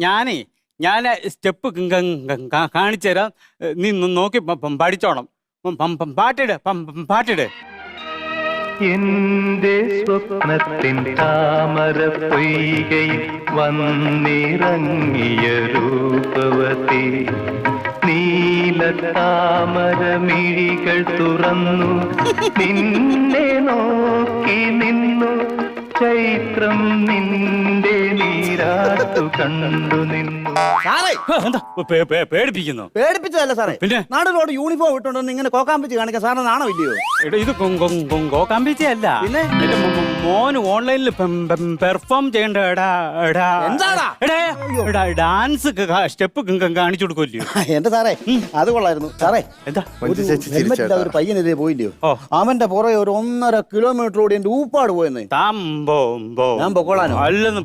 ഞാനേ സ്റ്റെപ്പ് കാണിച്ചു തരാം, നീ നോക്കി പഠിച്ചോണം. പാട്ടിട്. എന്റെ സ്വപ്നത്തിൻ താമര പൊയ്കയിൽ വന്നിറങ്ങിയ രൂപവതി, നീല താമര മിഴികൾ തുറന്നു നിന്നെ നോക്കി നിന്നു, ചൈത്രം നിന്റെ നീരാട്ടു കണ്ടു നിന്നു. പേടിപ്പിക്കുന്നു? പേടിപ്പിച്ചതല്ല സാറേ, പിന്നെ നാടിനോട് യൂണിഫോം ഇട്ടുണ്ടെന്ന് ഇങ്ങനെ കോക്കാമ്പിച്ച് കാണിക്കാൻ സാറിന് നാണോ ഇല്ലയോ? ഇത് കോക്കാമ്പിച്ചല്ല, പിന്നെ എന്റെ മോന് ഓൺലൈനിൽ പെർഫോം ചെയ്യണ്ട. ഡാൻസ് സ്റ്റെപ്പ് കാണിച്ചു കൊടുക്കുമല്ലോ. എന്റെ സാറേ അത് കൊള്ളായിരുന്നു സാറേ. എന്താ ഒരു പയ്യനെതിരെ പോയില്ലയോ, അവന്റെ പുറകെ ഒരു 1.5 കിലോമീറ്റർ ഓടി എന്റെ ഊപ്പാട് പോയെന്ന്. താൻ ഞാൻ പൊക്കോളാനോ? അല്ലെന്ന്